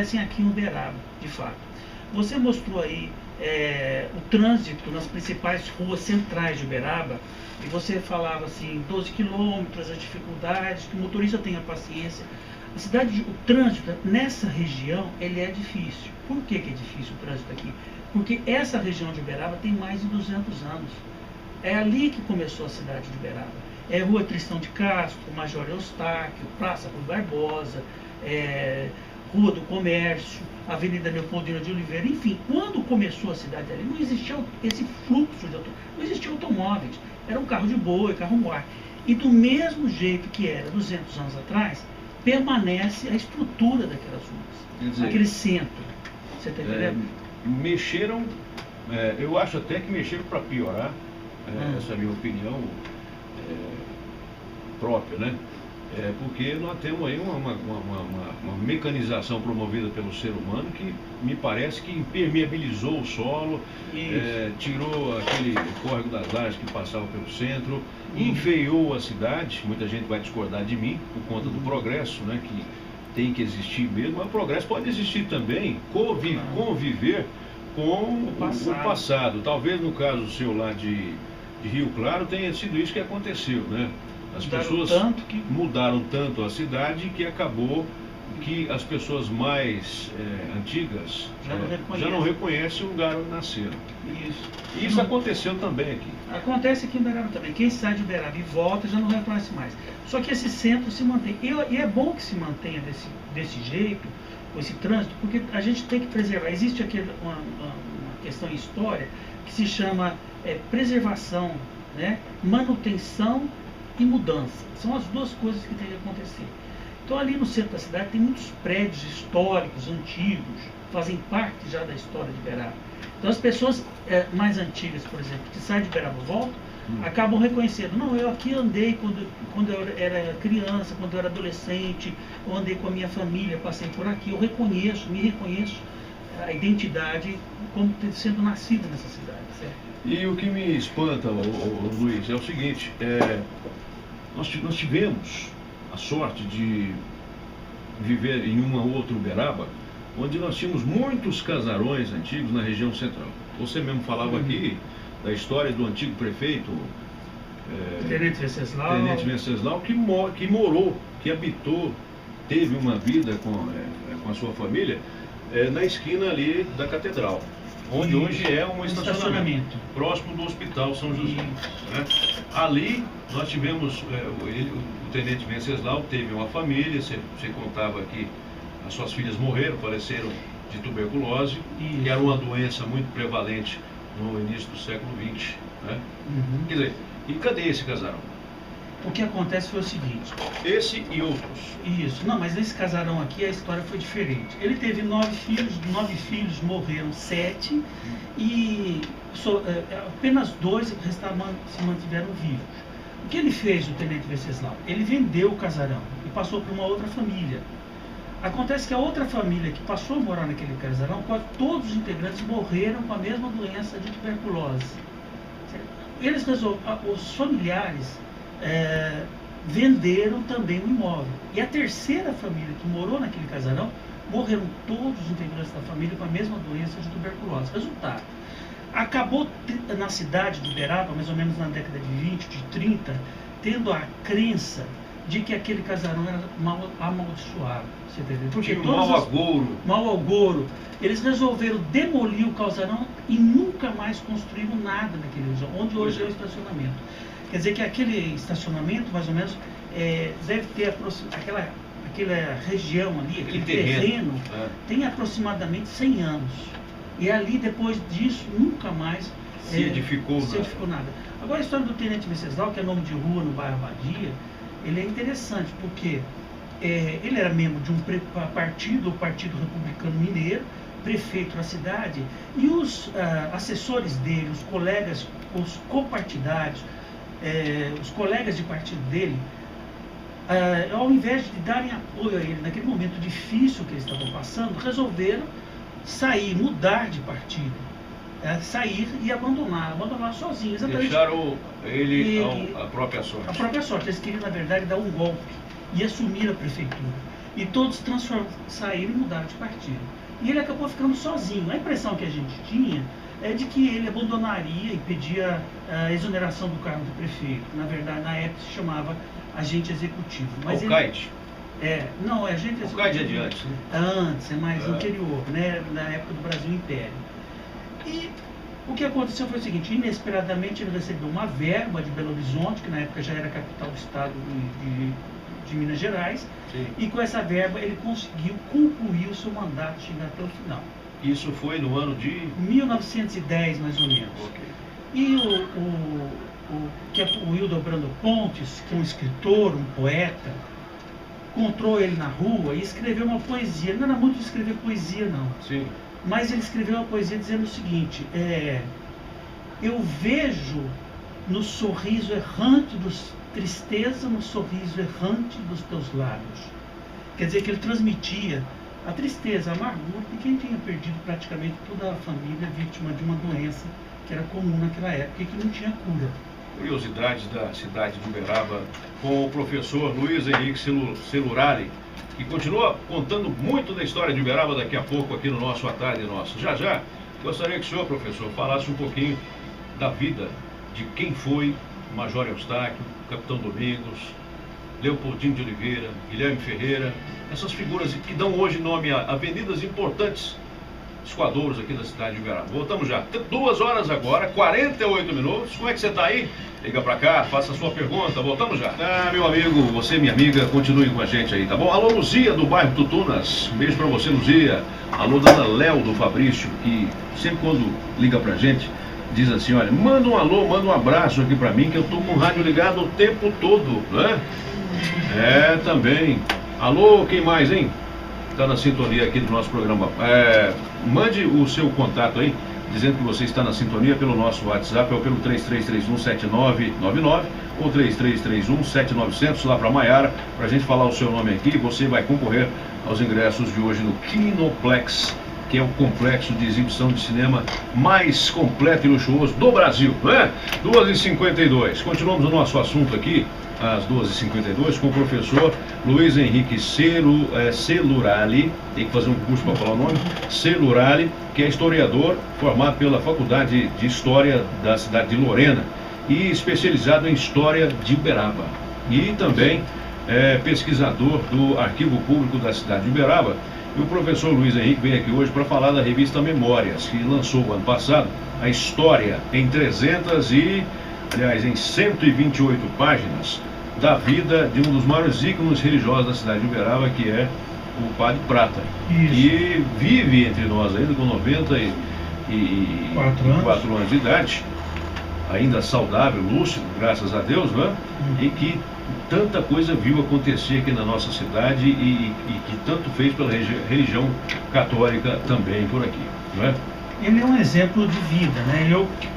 acontecem aqui em Uberaba, de fato. Você mostrou aí o trânsito nas principais ruas centrais de Uberaba, e você falava assim, 12 quilômetros, as dificuldades, que o motorista tenha paciência. O trânsito nessa região, ele é difícil. Por que que é difícil o trânsito aqui? Porque essa região de Uberaba tem mais de 200 anos. É ali que começou a cidade de Uberaba. É Rua Tristão de Castro, Major Eustáquio, Praça Rui Barbosa, Rua do Comércio, Avenida Leopoldina de Oliveira, enfim, quando começou a cidade ali, não existia esse fluxo de automóveis, não existia automóveis, era um carro de boi, carro moar. E do mesmo jeito que era 200 anos atrás, permanece a estrutura daquelas ruas, aquele centro. Você está entendendo? Mexeram, eu acho até que mexeram para piorar, essa é a minha opinião própria, né? Porque nós temos aí uma mecanização promovida pelo ser humano que me parece que impermeabilizou o solo, tirou aquele córrego das lajes que passava pelo centro, enfeiou a cidade. Muita gente vai discordar de mim por conta do progresso, né, que tem que existir mesmo, mas o progresso pode existir também, conviver com o passado. Talvez no caso seu lá de Rio Claro tenha sido isso que aconteceu, né? As pessoas mudaram tanto a cidade que acabou que as pessoas mais antigas já não reconhecem o lugar onde nasceram. Isso aconteceu também aqui. Acontece aqui em Uberaba também. Quem sai de Uberaba e volta já não reconhece mais. Só que esse centro se mantém. E é bom que se mantenha desse jeito, com esse trânsito, porque a gente tem que preservar. Existe aqui uma questão em história que se chama preservação, né? Manutenção e mudança. São as duas coisas que tem que acontecer. Então ali no centro da cidade tem muitos prédios históricos, antigos, fazem parte já da história de Uberaba. Então as pessoas mais antigas, por exemplo, que saem de Uberaba e voltam, acabam reconhecendo, não, eu aqui andei quando eu era criança, quando eu era adolescente, eu andei com a minha família, passei por aqui, eu me reconheço a identidade como sendo nascida nessa cidade, certo? E o que me espanta, Luiz, é o seguinte, nós tivemos a sorte de viver em uma outra Uberaba, onde nós tínhamos muitos casarões antigos na região central. Você mesmo falava aqui da história do antigo prefeito Tenente Venceslau, que morou, que habitou, teve uma vida com a sua família na esquina ali da Catedral, onde hoje é um estacionamento próximo do Hospital São José, né? Ali nós tivemos, o Tenente Venceslau teve uma família, você contava que as suas filhas morreram, faleceram de tuberculose, que era uma doença muito prevalente no início do século XX, né? Quer dizer, e cadê esse casarão? O que acontece foi o seguinte... Esse e outros. Isso. Não, mas nesse casarão aqui a história foi diferente. Ele teve 9 filhos, morreram 7, e apenas 2 se mantiveram vivos. O que ele fez, o Tenente Venceslau? Ele vendeu o casarão e passou para uma outra família. Acontece que a outra família que passou a morar naquele casarão, quase todos os integrantes morreram com a mesma doença de tuberculose. Os familiares venderam também o imóvel. E a terceira família que morou naquele casarão, morreram todos os integrantes da família com a mesma doença de tuberculose. Resultado, acabou na cidade de Uberaba, mais ou menos na década de 20, de 30, tendo a crença de que aquele casarão era mal amaldiçoado. Você entendeu? Porque mau agouro. Eles resolveram demolir o casarão e nunca mais construíram nada naquele região, onde hoje é o estacionamento. Quer dizer que aquele estacionamento, mais ou menos, deve ter aquela região ali, aquele terreno, tem aproximadamente 100 anos. E ali, depois disso, nunca mais se edificou nada. Agora, a história do Tenente Venceslau, que é nome de rua no bairro Abadia, ele é interessante, porque ele era membro de um partido, o Partido Republicano Mineiro, prefeito da cidade, e os assessores dele, os colegas, os copartidários, os colegas de partido dele, ao invés de darem apoio a ele naquele momento difícil que eles estavam passando, resolveram sair, mudar de partido, sair e abandonar sozinhos. Deixaram ele à própria sorte. A própria sorte. Eles queriam, na verdade, dar um golpe e assumir a prefeitura. E todos saíram e mudaram de partido. E ele acabou ficando sozinho. A impressão que a gente tinha é de que ele abandonaria e pedia a exoneração do cargo do prefeito. Na verdade, na época se chamava agente executivo. Mas Alcaide. Não, é agente executivo. Alcaide é de antes, né? Antes, é mais anterior, né? Na época do Brasil Império. E o que aconteceu foi o seguinte: inesperadamente ele recebeu uma verba de Belo Horizonte, que na época já era capital do estado de Minas Gerais. Sim. E com essa verba ele conseguiu concluir o seu mandato, chegar até o final. Isso foi no ano de 1910, mais ou menos. Okay. E o Hildebrando Pontes, que é um escritor, um poeta, encontrou ele na rua e escreveu uma poesia. Ele não era muito de escrever poesia, não. Sim. Mas ele escreveu uma poesia dizendo o seguinte: eu vejo no sorriso errante tristeza no sorriso errante dos teus lábios. Quer dizer que ele transmitia a tristeza, a amargura de quem tinha perdido praticamente toda a família vítima de uma doença que era comum naquela época e que não tinha cura. Curiosidades da cidade de Uberaba com o professor Luiz Henrique Celurali, que continua contando muito da história de Uberaba daqui a pouco aqui no nosso A Tarde Nossa. Já, gostaria que o senhor, professor, falasse um pouquinho da vida de quem foi Major Eustáquio, Capitão Domingos, Leopoldino de Oliveira, Guilherme Ferreira, essas figuras que dão hoje nome a avenidas importantes, escoadouros aqui da cidade de Uberaba. Voltamos já. 2 horas agora, 48 minutos. Como é que você está aí? Liga pra cá, faça a sua pergunta. Voltamos já. Meu amigo, você, minha amiga, continue com a gente aí, tá bom? Alô, Luzia, do bairro Tutunas. Um beijo pra você, Luzia. Alô, dona Léo, do Fabrício, que sempre quando liga pra gente, diz assim: olha, manda um alô, manda um abraço aqui pra mim, que eu tô com o rádio ligado o tempo todo, né? Também. Alô, quem mais, hein? Tá na sintonia aqui do nosso programa. Mande o seu contato aí, dizendo que você está na sintonia pelo nosso WhatsApp, ou pelo 33317999 ou 33317900, lá para Maiara, para a gente falar o seu nome aqui. Você vai concorrer aos ingressos de hoje no Kinoplex, que é o complexo de exibição de cinema mais completo e luxuoso do Brasil, não é? 2h52. Continuamos o nosso assunto aqui, às 2h52, com o professor Luiz Henrique Celurali, tem que fazer um curso para falar o nome, Celurali, que é historiador, formado pela Faculdade de História da cidade de Lorena e especializado em História de Uberaba. E também é pesquisador do Arquivo Público da cidade de Uberaba. E o professor Luiz Henrique vem aqui hoje para falar da revista Memórias, que lançou ano passado a história em 128 páginas da vida de um dos maiores ícones religiosos da cidade de Uberaba, que é o Padre Prata. Isso. E vive entre nós ainda com 94 anos de idade, ainda saudável, lúcido, graças a Deus, né? E que tanta coisa viu acontecer aqui na nossa cidade e que tanto fez pela religião católica também por aqui, não é? Ele é um exemplo de vida, né? Eu que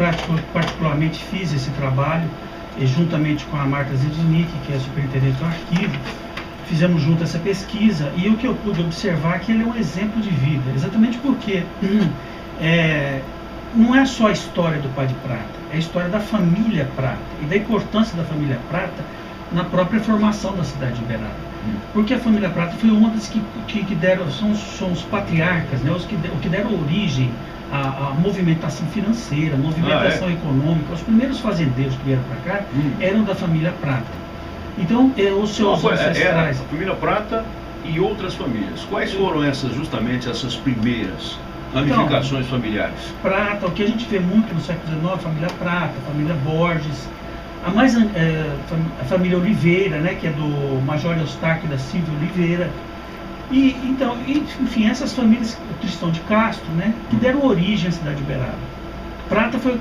particularmente fiz esse trabalho, juntamente com a Marta Zednik, que é a superintendente do arquivo, fizemos junto essa pesquisa, e o que eu pude observar é que ele é um exemplo de vida, exatamente porque não é só a história do Padre Prata, é a história da família Prata e da importância da família Prata na própria formação da cidade de Uberaba. Porque a família Prata foi uma das que deram, são os patriarcas, né, os que deram origem à movimentação financeira, à movimentação econômica. Os primeiros fazendeiros que vieram para cá eram da família Prata. Então, os seus ancestrais... a família Prata e outras famílias. Quais foram justamente essas primeiras ramificações familiares? Prata, o que a gente vê muito no século XIX, a família Prata, a família Borges, a família Oliveira, né, que é do Major Eustáquio da Silva Oliveira. Então, enfim, essas famílias, o Tristão de Castro, né, que deram origem à cidade de Uberaba. Prata foi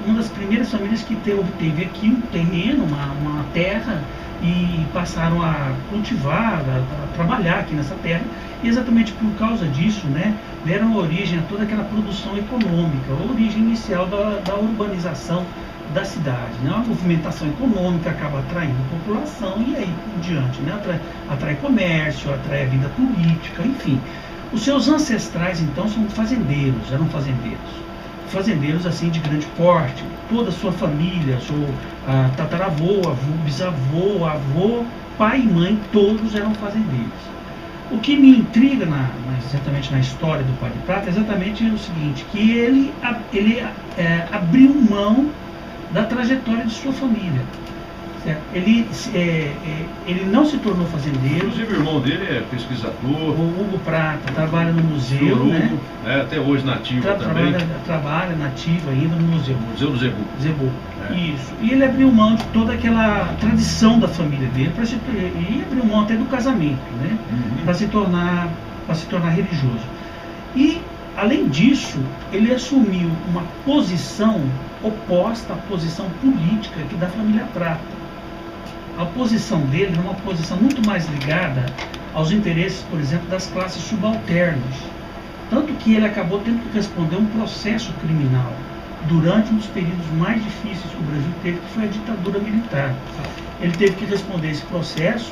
uma das primeiras famílias que obteve aqui um terreno, uma terra, e passaram a cultivar, a trabalhar aqui nessa terra, e exatamente por causa disso, né, deram origem a toda aquela produção econômica, a origem inicial da urbanização da cidade, né? A movimentação econômica acaba atraindo população e aí por diante, né? Atrai comércio, atrai a vida política, enfim. Os seus ancestrais, então, são fazendeiros, eram fazendeiros assim de grande porte. Toda a sua família, seu tataravô, avô, bisavô, avô, pai e mãe, todos eram fazendeiros. O que me intriga exatamente na história do Padre Prata é exatamente o seguinte, que ele abriu mão da trajetória de sua família. Certo? Ele não se tornou fazendeiro. Inclusive o irmão dele é pesquisador. O Hugo Prata trabalha no museu, Hugo, né? Até hoje nativo também. Trabalha nativo ainda no museu. Museu do Zebu. Zebu. Isso. E ele abriu mão de toda aquela tradição da família dele, e abriu mão até do casamento, né? Para se tornar religioso. E, além disso, ele assumiu uma posição oposta à posição política da família Prata. A posição dele é uma posição muito mais ligada aos interesses, por exemplo, das classes subalternas. Tanto que ele acabou tendo que responder um processo criminal durante um dos períodos mais difíceis que o Brasil teve, que foi a ditadura militar. Ele teve que responder esse processo,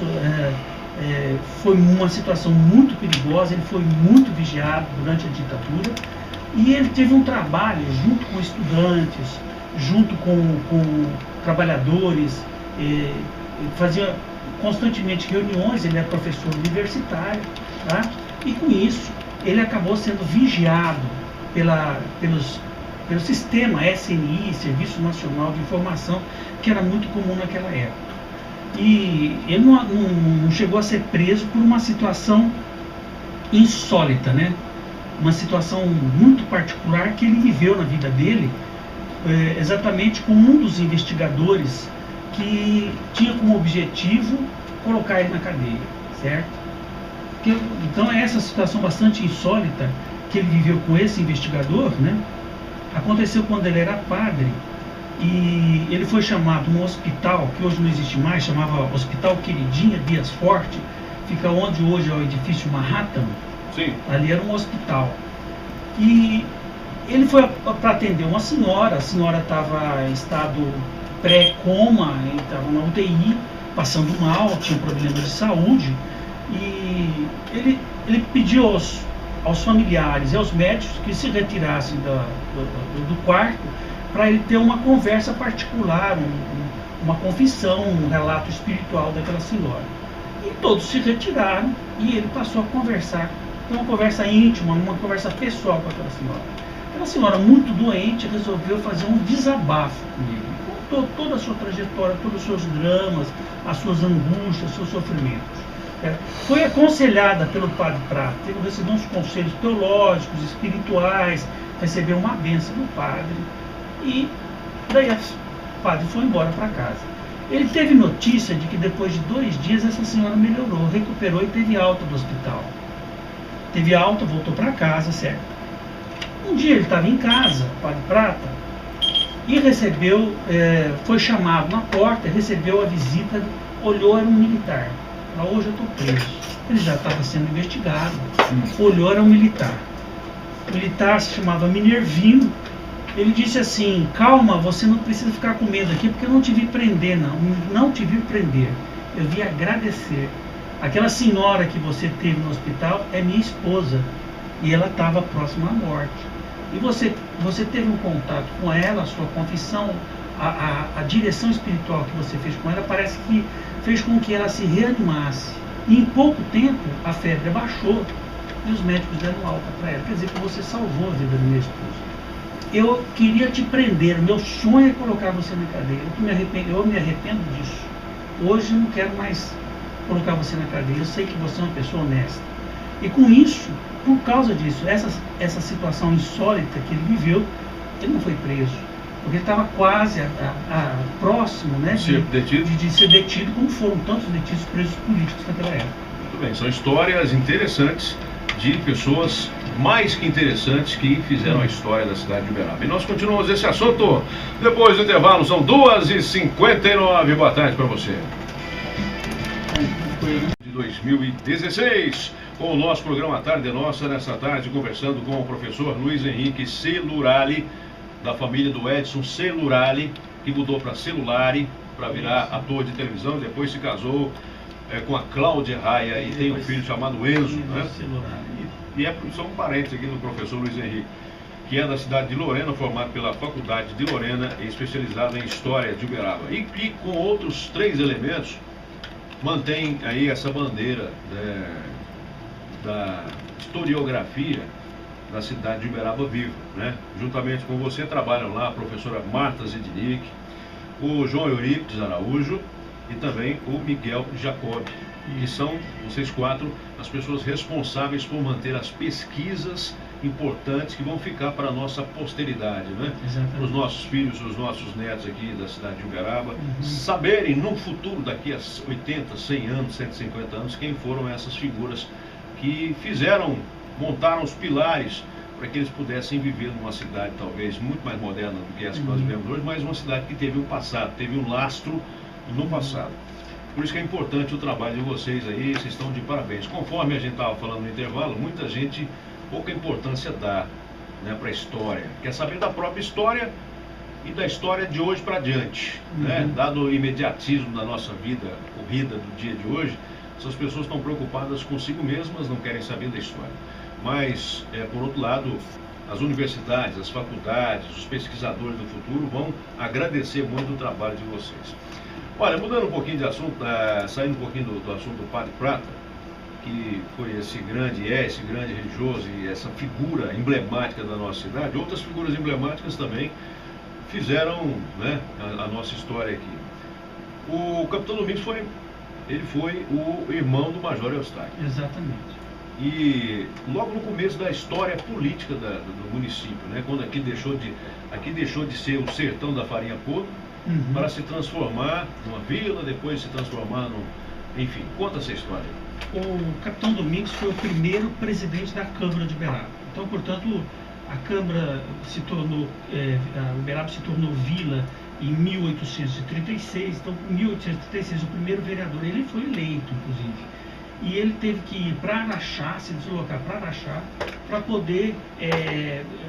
foi uma situação muito perigosa, ele foi muito vigiado durante a ditadura, e ele teve um trabalho junto com estudantes, junto com trabalhadores, fazia constantemente reuniões, ele é professor universitário, tá? E com isso ele acabou sendo vigiado pelo sistema SNI, Serviço Nacional de Informação, que era muito comum naquela época. E ele não chegou a ser preso por uma situação insólita, né? Uma situação muito particular que ele viveu na vida dele, exatamente com um dos investigadores que tinha como objetivo colocar ele na cadeia, certo? Então essa situação bastante insólita que ele viveu com esse investigador, né? Aconteceu quando ele era padre, e ele foi chamado num hospital que hoje não existe mais, chamava Hospital Queridinha Dias Forte, fica onde hoje é o edifício Manhattan. Sim. Ali era um hospital. E ele foi para atender uma senhora, a senhora estava em estado pré-coma, estava na UTI, passando mal, tinha problemas de saúde, e ele pediu aos familiares e aos médicos que se retirassem do quarto para ele ter uma conversa particular, uma confissão, um relato espiritual daquela senhora. E todos se retiraram e ele passou a conversar, uma conversa íntima, uma conversa pessoal com aquela senhora. Aquela senhora, muito doente, resolveu fazer um desabafo comigo. Contou toda a sua trajetória, todos os seus dramas, as suas angústias, os seus sofrimentos. Foi aconselhada pelo Padre Prata, recebeu uns conselhos teológicos, espirituais, recebeu uma bênção do padre, e daí o padre foi embora para casa. Ele teve notícia de que depois de 2 dias essa senhora melhorou, recuperou e teve alta do hospital. Teve alta, voltou para casa, certo? Um dia ele estava em casa, o Padre Prata, e recebeu, foi chamado na porta, recebeu a visita, olhou, era um militar. Hoje eu estou preso. Ele já estava sendo investigado. Olhou, era um militar. O militar se chamava Minervino. Ele disse assim: calma, você não precisa ficar com medo aqui, porque eu não te vi prender, não te vi prender. Eu vim agradecer. Aquela senhora que você teve no hospital é minha esposa, e ela estava próxima à morte. E você teve um contato com ela, a sua confissão, a direção espiritual que você fez com ela, parece que fez com que ela se reanimasse. E em pouco tempo a febre abaixou e os médicos deram alta para ela. Quer dizer que você salvou a vida da minha esposa. Eu queria te prender, meu sonho é colocar você na cadeia. Eu me arrependo disso. Hoje eu não quero mais colocar você na cadeia. Eu sei que você é uma pessoa honesta. E com isso, por causa disso, essa situação insólita que ele viveu, ele não foi preso. Porque ele estava quase próximo, né, de ser detido, como foram tantos detidos presos políticos naquela época. Muito bem, são histórias interessantes de pessoas mais que interessantes que fizeram a história da cidade de Uberaba. E nós continuamos esse assunto depois do intervalo, são 2h59. Boa tarde para você. De 2016, com o nosso programa Tarde Nossa, nessa tarde, conversando com o professor Luiz Henrique Celurali, da família do Edson Celurali, que mudou para Celulari, para virar ator de televisão, depois se casou com a Cláudia Raia e tem um filho chamado Enzo, né? E são parentes aqui do professor Luiz Henrique, que é da cidade de Lorena, formado pela Faculdade de Lorena e especializado em História de Uberaba. E com outros 3 elementos, mantém aí essa bandeira da historiografia da cidade de Uberaba viva, né? Juntamente com você trabalham lá a professora Marta Zidnick, o João Eurípides Araújo e também o Miguel Jacob, que são, vocês quatro, as pessoas responsáveis por manter as pesquisas importantes que vão ficar para a nossa posteridade, né? Para os nossos filhos, os nossos netos aqui da cidade de Uberaba, saberem no futuro, daqui a 80, 100 anos, 150 anos, quem foram essas figuras que montaram os pilares para que eles pudessem viver numa cidade talvez muito mais moderna do que essa que nós vivemos hoje, mas uma cidade que teve um passado, teve um lastro no passado. Por isso que é importante o trabalho de vocês aí, vocês estão de parabéns. Conforme a gente estava falando no intervalo, muita gente pouca importância dá, né, para a história. Quer saber da própria história e da história de hoje para diante, né? Dado o imediatismo da nossa vida corrida do dia de hoje, essas pessoas estão preocupadas consigo mesmas, não querem saber da história. Mas, por outro lado, as universidades, as faculdades, os pesquisadores do futuro vão agradecer muito o trabalho de vocês. Olha, mudando um pouquinho de assunto, saindo um pouquinho do assunto do Padre Prata, que foi esse grande religioso e essa figura emblemática da nossa cidade, outras figuras emblemáticas também fizeram, né, a nossa história aqui. O Capitão Domingos foi o irmão do Major Eustáquio. Exatamente. E logo no começo da história política do município, né, quando aqui deixou de ser o sertão da farinha podre, para se transformar numa vila, depois se transformar enfim, conta essa história. O Capitão Domingos foi o primeiro presidente da Câmara de Uberaba. Então, portanto, a Câmara se tornou, Uberaba se tornou vila em 1836. Então, em 1836, o primeiro vereador, ele foi eleito, inclusive. E ele teve que ir para Araxá, se deslocar para Araxá, para poder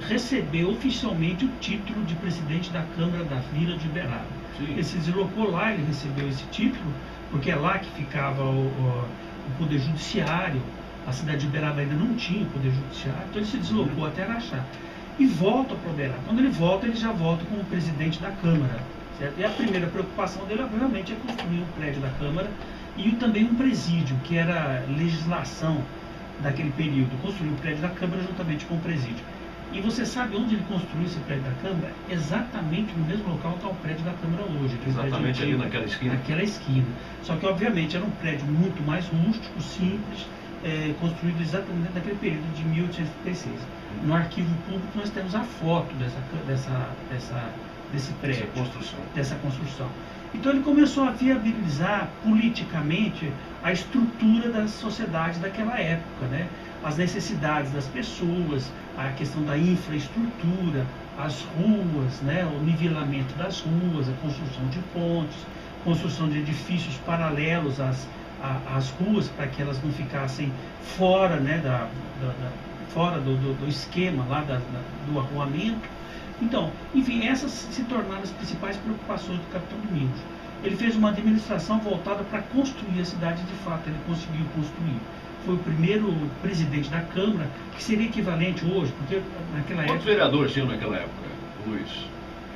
receber oficialmente o título de presidente da Câmara da Vila de Uberaba. Sim. Ele se deslocou lá, ele recebeu esse título, porque é lá que ficava o Poder Judiciário. A cidade de Uberaba ainda não tinha o Poder Judiciário, então ele se deslocou até Araxá e volta para Uberaba. Quando ele volta, ele já volta como presidente da Câmara, certo? E a primeira preocupação dele, obviamente, é construir um prédio da Câmara e também um presídio, que era legislação daquele período, construir um prédio da Câmara juntamente com o presídio. E você sabe onde ele construiu esse prédio da Câmara? Exatamente no mesmo local que está o prédio da Câmara hoje. Exatamente ali naquela esquina. Naquela esquina. Só que, obviamente, era um prédio muito mais rústico, simples, construído exatamente naquele período de 1836. No arquivo público nós temos a foto desse prédio, dessa construção. Então ele começou a viabilizar politicamente a estrutura da sociedade daquela época, né? As necessidades das pessoas, a questão da infraestrutura, as ruas, né? O nivelamento das ruas, a construção de pontes, construção de edifícios paralelos às ruas, para que elas não ficassem fora, né, fora do esquema lá do arruamento. Então, enfim, essas se tornaram as principais preocupações do Capitão Domingos. Ele fez uma administração voltada para construir a cidade de fato, ele conseguiu construir. Foi o primeiro presidente da Câmara, que seria equivalente hoje, porque naquela época... Quantos vereadores tinham naquela época, Luiz?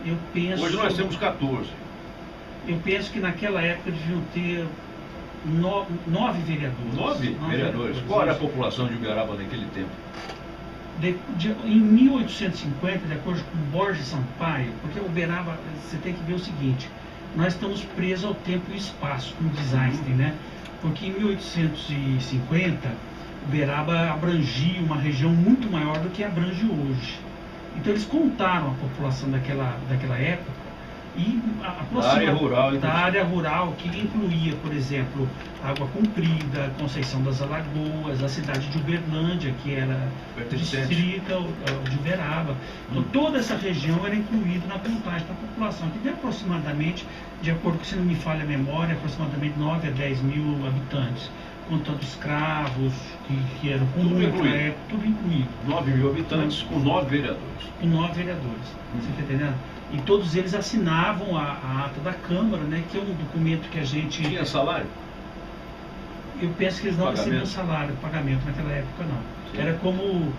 Eu penso... Hoje nós temos 14. Eu penso que naquela época deviam ter 9 vereadores. 9 vereadores? Qual era a população de Uberaba naquele tempo? Em 1850, de acordo com Borges Sampaio, porque Uberaba, você tem que ver o seguinte, nós estamos presos ao tempo e espaço, como diz Einstein, né? Porque em 1850, Uberaba abrangia uma região muito maior do que abrange hoje. Então eles contaram a população daquela época e da área rural, que incluía, por exemplo, Água Comprida, Conceição das Alagoas, a cidade de Uberlândia, que era distrito de Uberaba. Então toda essa região era incluída na contagem da população, que tem aproximadamente, de acordo com, se não me falha a memória, aproximadamente 9 a 10 mil habitantes, contando escravos, que eram comuns na época, tudo incluído. 9 mil habitantes com 9 vereadores. Com 9 vereadores, você está entendendo? E todos eles assinavam a ata da Câmara, né, que é um documento que a gente... Tinha salário? Eu penso que eles não recebiam salário, pagamento naquela época não. Sim. Era como,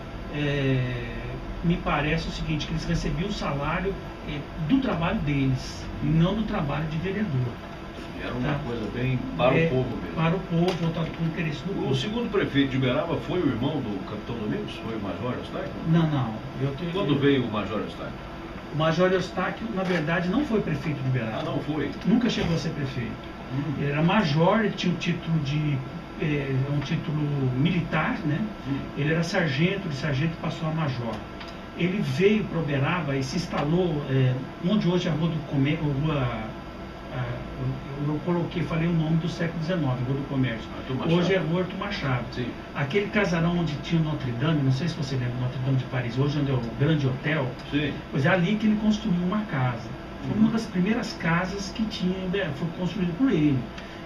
me parece o seguinte, que eles recebiam o salário do trabalho deles, e não do trabalho de vereador. Era uma coisa bem para o povo mesmo. Para o povo, voltado para o interesse do povo. O segundo prefeito de Uberaba foi o irmão do Capitão Domingos? Foi o Major Eustáquio? Não. Quando veio o Major Eustáquio? O Major Eustáquio, na verdade, não foi prefeito de Uberaba. Ah, não foi? Nunca chegou a ser prefeito. Ele era major, ele tinha um título um título militar, né? Ele era sargento, de sargento passou a major. Ele veio para Uberaba e se instalou onde hoje é a Rua do Comércio, eu falei o nome do século XIX, Rua do Comércio. Hoje é Rua Arthur Machado. Sim. Aquele casarão onde tinha o Notre Dame, não sei se você lembra, Notre Dame de Paris, hoje onde é o grande hotel. Sim. Pois é ali que ele construiu uma casa. Foi uma das primeiras casas que tinha, foi construída por ele.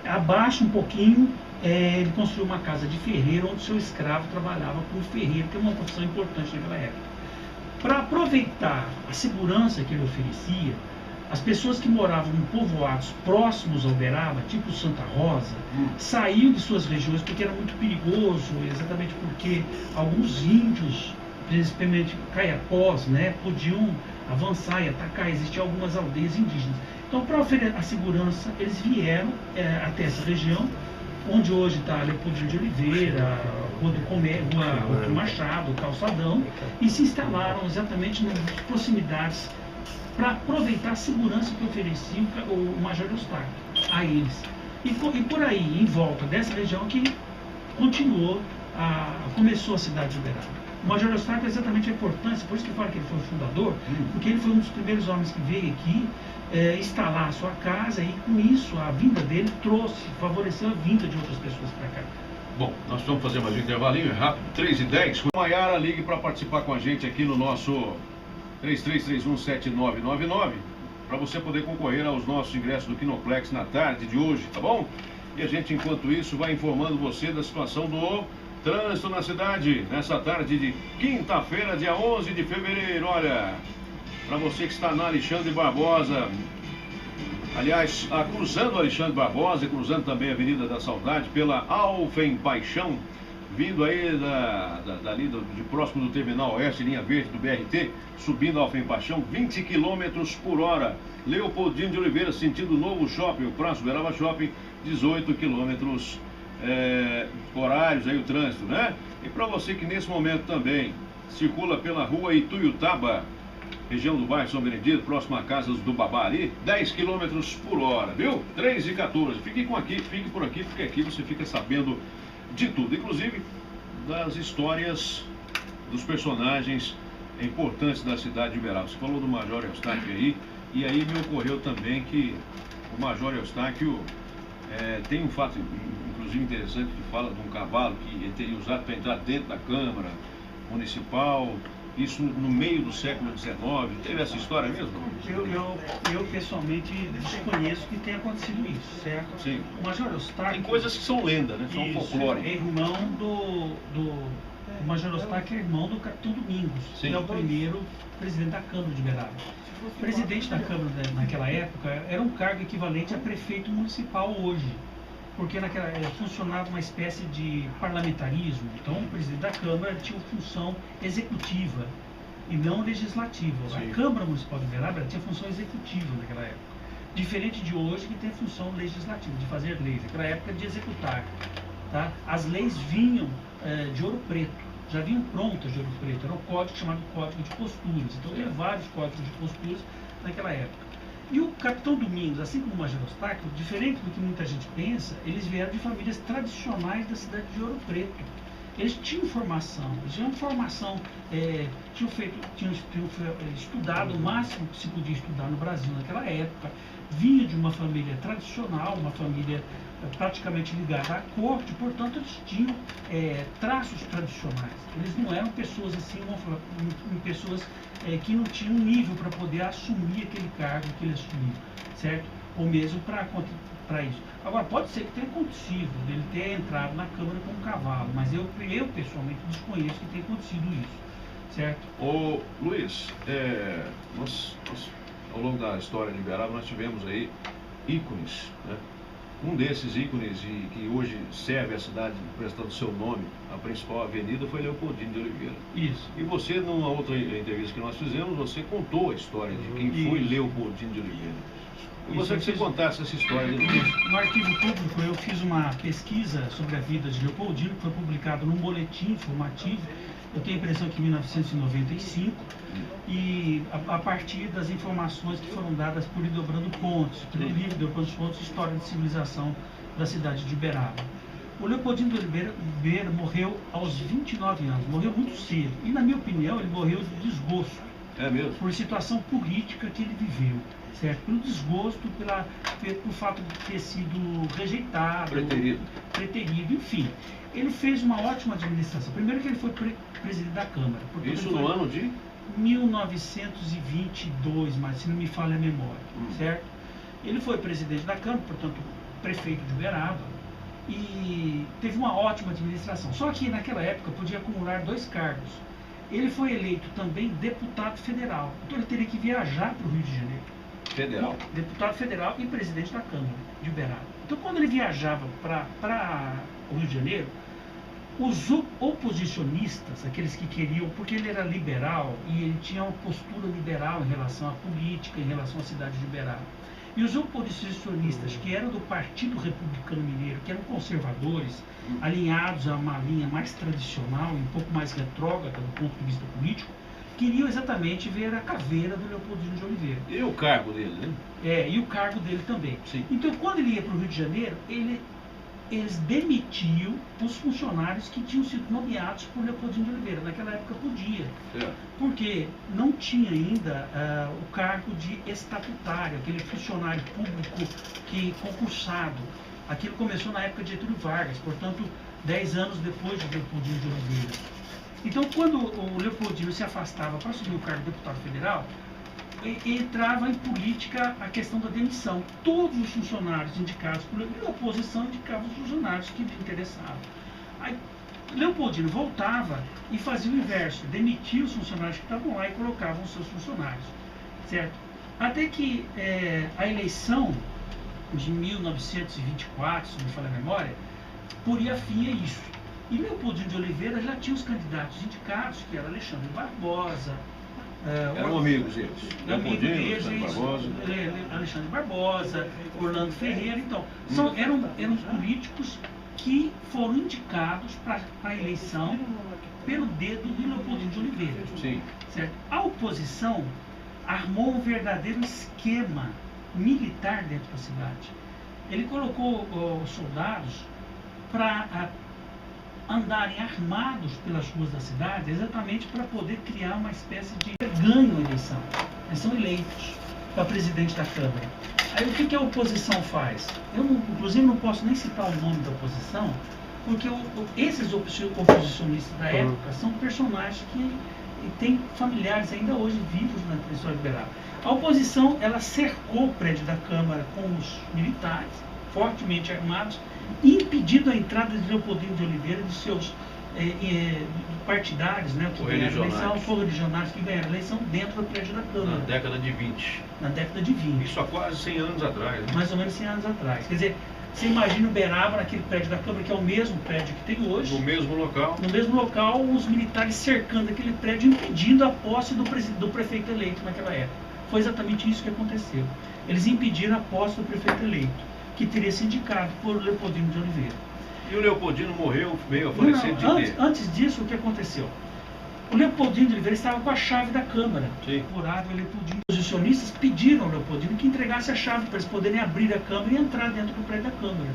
Abaixo um pouquinho, ele construiu uma casa de ferreiro, onde seu escravo trabalhava como ferreiro, que é uma profissão importante naquela época. Para aproveitar a segurança que ele oferecia, as pessoas que moravam em povoados próximos a Uberaba, tipo Santa Rosa, saíam de suas regiões porque era muito perigoso, exatamente porque alguns índios, principalmente caiapós, né, podiam avançar e atacar. Existiam algumas aldeias indígenas. Então, para oferecer a segurança, eles vieram até essa região, onde hoje está Leopoldino de Oliveira, Rua do Comércio, Rua Arthur Machado, Calçadão, e se instalaram exatamente nas proximidades para aproveitar a segurança que oferecia o Major Eustáquio a eles. E por aí, em volta dessa região, que começou a cidade de Uberaba. O Major Eustáquio é exatamente a importância, por isso que eu falo que ele foi o fundador, porque ele foi um dos primeiros homens que veio aqui instalar a sua casa, e com isso a vinda dele favoreceu a vinda de outras pessoas para cá. Bom, nós vamos fazer mais um intervalinho rápido, 3h10. Maiara, ligue para participar com a gente aqui no nosso 33317999, para você poder concorrer aos nossos ingressos do Kinoplex na tarde de hoje, tá bom? E a gente, enquanto isso, vai informando você da situação do trânsito na cidade, nessa tarde de quinta-feira, dia 11 de fevereiro. Olha, para você que está na Alexandre Barbosa, aliás, cruzando Alexandre Barbosa, cruzando também a Avenida da Saudade, pela Alfen Paixão, vindo aí dali de próximo do Terminal Oeste, linha verde do BRT, subindo a Alfen Paixão, 20 km por hora. Leopoldino de Oliveira, sentido Novo Shopping, o Praça Uberaba Shopping, 18 km horários aí o trânsito, né? E para você que nesse momento também circula pela rua Ituiutaba, região do bairro São Benedito, próximo à casa do Babá ali, 10 km por hora, viu? 3h14. Fique por aqui, porque aqui você fica sabendo de tudo, inclusive das histórias dos personagens importantes da cidade de Uberaba. Você falou do Major Eustáquio aí, e aí me ocorreu também que o Major Eustáquio tem um fato, inclusive interessante, que fala de um cavalo que ele teria usado para entrar dentro da Câmara Municipal, isso no meio do século XIX. Teve essa história mesmo? Eu pessoalmente desconheço que tenha acontecido isso, certo? Sim. O Major Eustáquio... Tem coisas que são lenda, né? São folclore. É irmão o Major Eustáquio é irmão do Capitão Domingos, Sim. que é o primeiro presidente da Câmara de Uberaba. O presidente da Câmara naquela época era um cargo equivalente a prefeito municipal hoje, porque funcionava uma espécie de parlamentarismo. Então o presidente da Câmara tinha função executiva e não legislativa. Sim. A Câmara Municipal de Uberaba tinha função executiva naquela época, diferente de hoje, que tem função legislativa, de fazer leis. Naquela época, de executar. Tá? As leis vinham de Ouro Preto, já vinham prontas de Ouro Preto. Era um código chamado Código de Posturas. Então tinha vários códigos de posturas naquela época. E o Capitão Domingos, assim como o Major Eustáquio, diferente do que muita gente pensa, eles vieram de famílias tradicionais da cidade de Ouro Preto. Eles tinham formação, tinham estudado o máximo que se podia estudar no Brasil naquela época. Vinha de uma família tradicional, uma família praticamente ligada à corte, portanto eles tinham traços tradicionais. Eles não eram pessoas assim, pessoas que não tinham nível para poder assumir aquele cargo que eles assumiram, certo? Ou mesmo para isso. Agora, pode ser que tenha acontecido, ele ter entrado na Câmara com um cavalo, mas eu pessoalmente desconheço que tenha acontecido isso, certo? Ô Luiz, nós, ao longo da história de Uberaba, nós tivemos aí ícones, né? Um desses ícones e que hoje serve a cidade prestando seu nome, a principal avenida, foi Leopoldino de Oliveira. Isso. E você, numa outra entrevista que nós fizemos, você contou a história de quem foi Leopoldino de Oliveira. Eu gostaria que você contasse essa história de novo. No arquivo público eu fiz uma pesquisa sobre a vida de Leopoldino, que foi publicado num boletim informativo, eu tenho a impressão que em 1995, e a partir das informações que foram dadas por Ildebrando Pontes, pelo livro Ildebrando Pontes, História de Civilização da cidade de Uberaba. O Leopoldino de Oliveira morreu aos 29 anos, morreu muito cedo, e na minha opinião ele morreu de desgosto. É mesmo? Por situação política que ele viveu, certo? Pelo desgosto, pelo fato de ter sido rejeitado, preterido, enfim. Ele fez uma ótima administração. Primeiro que ele foi presidente da Câmara. Isso no ano de? 1922, mas se não me falha a memória, certo? Ele foi presidente da Câmara, portanto, prefeito de Uberaba, e teve uma ótima administração. Só que naquela época podia acumular 2 cargos. Ele foi eleito também deputado federal, então ele teria que viajar para o Rio de Janeiro. Federal. Deputado federal e presidente da Câmara de Uberaba. Então quando ele viajava para o Rio de Janeiro, os oposicionistas, aqueles que queriam, porque ele era liberal e ele tinha uma postura liberal em relação à política, em relação à cidade de Uberaba. E os oposicionistas, que eram do Partido Republicano Mineiro, que eram conservadores, alinhados a uma linha mais tradicional e um pouco mais retrógrada do ponto de vista político, queriam exatamente ver a caveira do Leopoldino de Oliveira. E o cargo dele, né? E o cargo dele também. Sim. Então, quando ele ia para o Rio de Janeiro, eles demitiam os funcionários que tinham sido nomeados por Leopoldino de Oliveira. Naquela época podia, porque não tinha ainda o cargo de estatutário, aquele funcionário público concursado. Aquilo começou na época de Getúlio Vargas, portanto, 10 anos depois de Leopoldino de Oliveira. Então, quando o Leopoldino se afastava para assumir o cargo de deputado federal, entrava em política a questão da demissão. Todos os funcionários indicados por Leopoldino, a oposição indicava os funcionários que lhe interessavam. Aí, Leopoldino voltava e fazia o inverso, demitia os funcionários que estavam lá e colocavam os seus funcionários, certo? Até que a eleição de 1924, se não me falha a memória, poria fim a isso. E Leopoldino de Oliveira já tinha os candidatos indicados, que era Alexandre Barbosa, eram amigos eles. Alexandre Barbosa, Orlando Ferreira. Então, eram políticos que foram indicados para a eleição pelo dedo de Leopoldino de Oliveira. Sim. Certo? A oposição armou um verdadeiro esquema militar dentro da cidade. Ele colocou os soldados para andarem armados pelas ruas da cidade, exatamente para poder criar uma espécie de ganho à eleição. Eles são eleitos para presidente da Câmara. Aí o que a oposição faz? Eu, inclusive, não posso nem citar o nome da oposição, porque esses oposicionistas da época são personagens que têm familiares ainda hoje vivos na história liberal. A oposição, ela cercou o prédio da Câmara com os militares, fortemente armados, impedindo a entrada de Leopoldino de Oliveira de seus partidários, né, que ganharam a eleição, correligionários que ganharam a eleição dentro do prédio da Câmara. Na década de 20. Na década de 20. Isso há quase 100 anos atrás. Né? Mais ou menos 100 anos atrás. Quer dizer, você imagina Uberaba naquele prédio da Câmara, que é o mesmo prédio que tem hoje. No mesmo local. No mesmo local, os militares cercando aquele prédio, impedindo a posse do prefeito eleito naquela época. Foi exatamente isso que aconteceu. Eles impediram a posse do prefeito eleito, que teria sido indicado por Leopoldino de Oliveira. E o Leopoldino morreu, veio a falecer de quê? Antes disso, o que aconteceu? O Leopoldino de Oliveira estava com a chave da Câmara. Sim. Os oposicionistas pediram ao Leopoldino que entregasse a chave para eles poderem abrir a Câmara e entrar dentro do prédio da Câmara.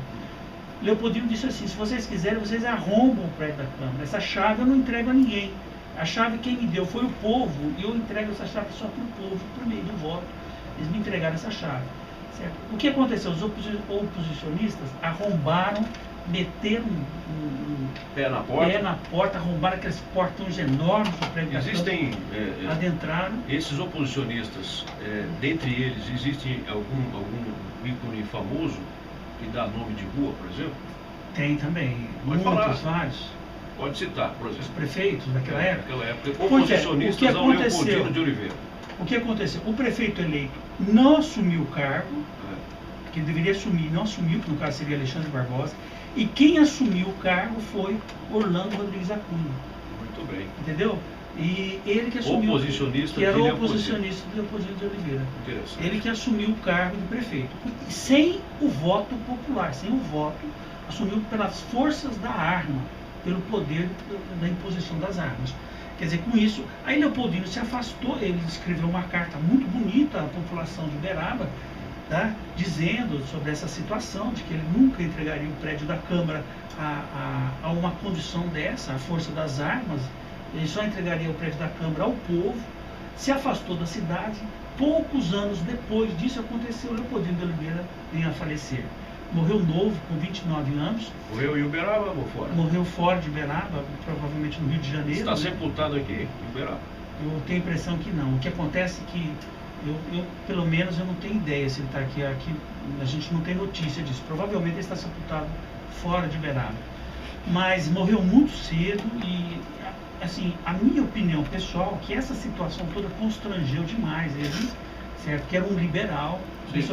Leopoldino disse assim: se vocês quiserem, vocês arrombam o prédio da Câmara. Essa chave eu não entrego a ninguém. A chave quem me deu foi o povo, e eu entrego essa chave só para o povo, por meio do voto. Eles me entregaram essa chave. Certo? O que aconteceu? Os oposicionistas arrombaram, meteram pé na porta, arrombaram aqueles portões enormes do prédio da Câmara, adentraram. Esses oposicionistas, dentre eles, existe algum ícone famoso que dá nome de rua, por exemplo? Tem também. Pode falar. Vários. Pode citar, por exemplo. Os prefeitos daquela época? Naquela época, oposicionistas ao Leopoldino de Oliveira. O que aconteceu? O prefeito eleito não assumiu o cargo, que ele deveria assumir, não assumiu, que no caso seria Alexandre Barbosa, e quem assumiu o cargo foi Orlando Rodrigues Acunha. Muito bem. Entendeu? E ele que assumiu, que era o oposicionista de Leopoldino de Oliveira. Ele que assumiu o cargo de prefeito, sem o voto popular, sem o voto, assumiu pelas forças da arma, pelo poder da imposição das armas. Quer dizer, com isso, aí Leopoldino se afastou, ele escreveu uma carta muito bonita à população de Uberaba, tá? Dizendo sobre essa situação, de que ele nunca entregaria o prédio da Câmara a uma condição dessa, a força das armas. Ele só entregaria o prédio da Câmara ao povo, se afastou da cidade. Poucos anos depois disso aconteceu, Leopoldino de Oliveira vinha a falecer. Morreu novo, com 29 anos. Morreu em Uberaba ou fora? Morreu fora de Uberaba, provavelmente no Rio de Janeiro. Está sepultado aqui em Uberaba? Eu tenho a impressão que não. O que acontece é que, pelo menos, eu não tenho ideia se ele está aqui. A gente não tem notícia disso. Provavelmente ele está sepultado fora de Uberaba. Mas morreu muito cedo e... assim, a minha opinião pessoal é que essa situação toda constrangeu demais ele, certo? Que era um liberal,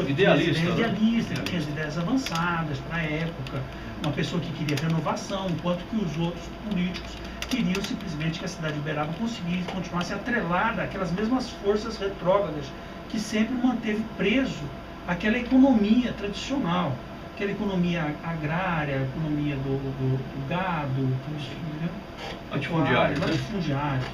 idealista, que tinha as ideias avançadas para a época, uma pessoa que queria renovação, enquanto que os outros políticos queriam simplesmente que a cidade de Uberaba conseguisse continuasse atrelada àquelas mesmas forças retrógradas que sempre manteve preso aquela economia tradicional, aquela economia agrária, a economia do gado, latifundiário.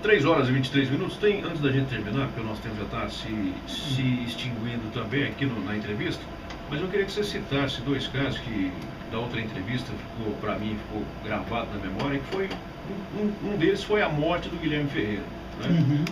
3 horas e 23 minutos. Antes da gente terminar, porque o nosso tempo já está se extinguindo também aqui na entrevista, mas eu queria que você citasse 2 casos que da outra entrevista para mim ficou gravado na memória, que foi um deles foi a morte do Guilherme Ferreira, né? Uhum.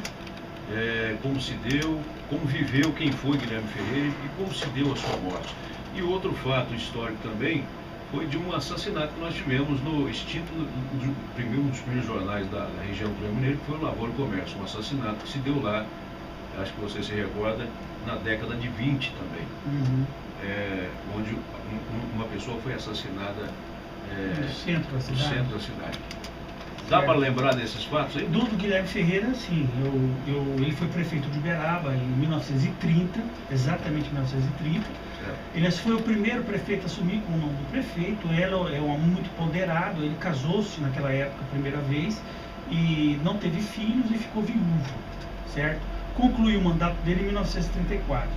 Como se deu, como viveu, quem foi Guilherme Ferreira e como se deu a sua morte. E outro fato histórico também foi de um assassinato que nós tivemos no extinto, um dos primeiros jornais da região do Rio Mineiro, que foi o Lavoura e Comércio, um assassinato que se deu lá, acho que você se recorda, na década de 20 também, uhum. Onde uma pessoa foi assassinada no centro da cidade. Dá para lembrar desses fatos aí? Do Guilherme Ferreira, sim. Ele foi prefeito de Uberaba em 1930, exatamente em 1930. Ele foi o primeiro prefeito a assumir com o nome do prefeito. Ele é um homem muito ponderado, ele casou-se naquela época a primeira vez e não teve filhos e ficou viúvo, certo? Concluiu o mandato dele em 1934.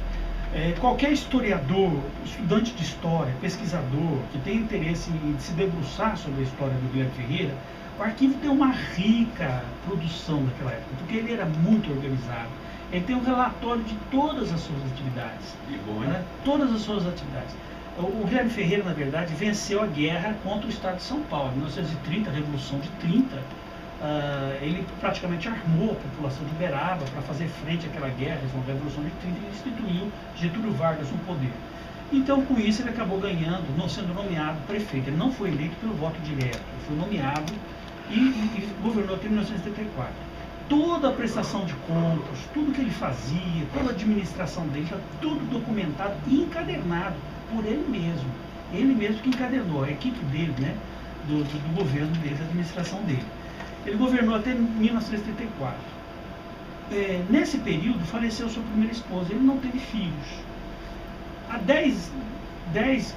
Qualquer historiador, estudante de história, pesquisador, que tem interesse em se debruçar sobre a história do Guilherme Ferreira, o arquivo tem uma rica produção daquela época, porque ele era muito organizado. Ele tem um relatório de todas as suas atividades. E bom, né? Todas as suas atividades. O Guilherme Ferreira, na verdade, venceu a guerra contra o Estado de São Paulo. Em 1930, a Revolução de 30, ele praticamente armou a população de Uberaba para fazer frente àquela guerra, a Revolução de 30, e instituiu Getúlio Vargas no poder. Então, com isso, ele acabou ganhando, não sendo nomeado prefeito. Ele não foi eleito pelo voto direto, ele foi nomeado e governou até 1974. Toda a prestação de contas, tudo que ele fazia, toda a administração dele, está tudo documentado e encadernado por ele mesmo. Ele mesmo que encadernou, a equipe dele, né, do governo dele, da administração dele. Ele governou até 1934. Nesse período, faleceu sua primeira esposa. Ele não teve filhos. Há 10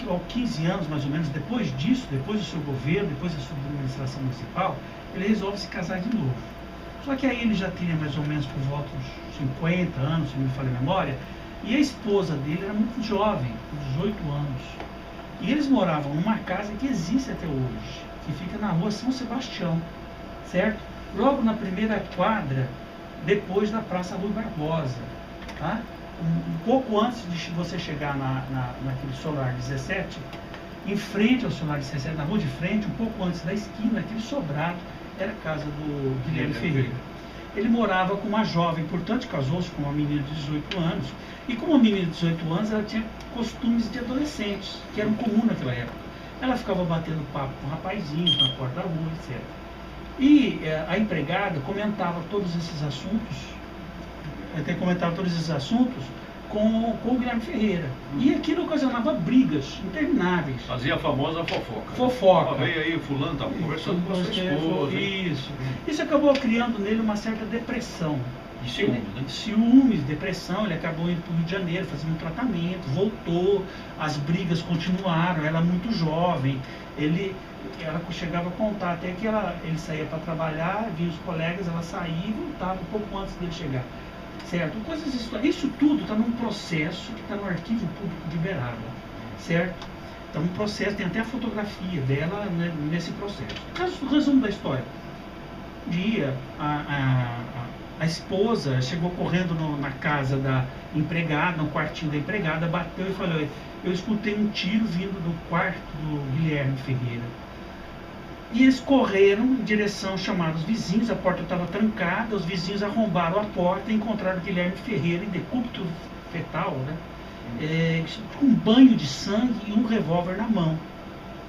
ou 15 anos, mais ou menos, depois disso, depois do seu governo, depois da sua administração municipal, ele resolve se casar de novo. Só que aí ele já tinha mais ou menos por volta dos 50 anos, se não me falha a memória, e a esposa dele era muito jovem, com 18 anos. E eles moravam numa casa que existe até hoje, que fica na rua São Sebastião, certo? Logo na primeira quadra, depois da Praça Rui Barbosa, tá? Um pouco antes de você chegar naquele Solar 17, em frente ao Solar 17, na rua de frente, um pouco antes da esquina, aquele sobrado, era a casa do Guilherme Ferreira. Ele morava com uma jovem, portanto casou-se com uma menina de 18 anos, e como uma menina de 18 anos, ela tinha costumes de adolescentes, que eram comuns naquela época. Ela ficava batendo papo com rapazinhos na porta da rua, etc. E a empregada comentava todos esses assuntos, com o Guilherme Ferreira. E aquilo ocasionava brigas intermináveis. Fazia a famosa fofoca. Fofoca. Veio aí, fulano estava conversando com a sua esposa. Isso. Isso acabou criando nele uma certa depressão, E ciúmes, né? Ciúmes, depressão, ele acabou indo para o Rio de Janeiro, fazendo um tratamento, voltou, as brigas continuaram, ela muito jovem, ela chegava a contar até que ele saía para trabalhar, via os colegas, ela saía e voltava um pouco antes dele chegar. Certo? Isso tudo está num processo que está no Arquivo Público de Uberaba, certo? Então, um processo, tem até a fotografia dela, né, nesse processo. Resumo da história. Um dia, a esposa chegou correndo na casa da empregada, no quartinho da empregada, bateu e falou: eu escutei um tiro vindo do quarto do Guilherme Ferreira. E eles correram em direção, chamaram os vizinhos, a porta estava trancada, os vizinhos arrombaram a porta e encontraram o Guilherme Ferreira em decúbito fetal, né? Com um banho de sangue e um revólver na mão.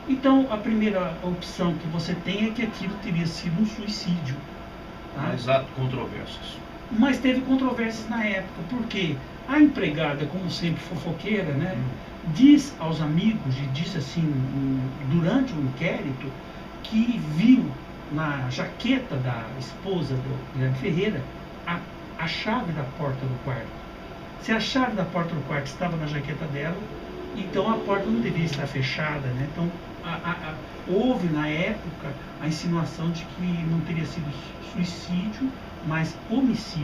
Então, a primeira opção que você tem é que aquilo teria sido um suicídio. Tá? Mas há controvérsias. Mas teve controvérsias na época, porque a empregada, como sempre fofoqueira, né, diz aos amigos, e disse assim, durante o inquérito, que viu na jaqueta da esposa do Guilherme Ferreira a chave da porta do quarto. Se a chave da porta do quarto estava na jaqueta dela, então a porta não devia estar fechada, né? Então houve na época a insinuação de que não teria sido suicídio, mas homicídio.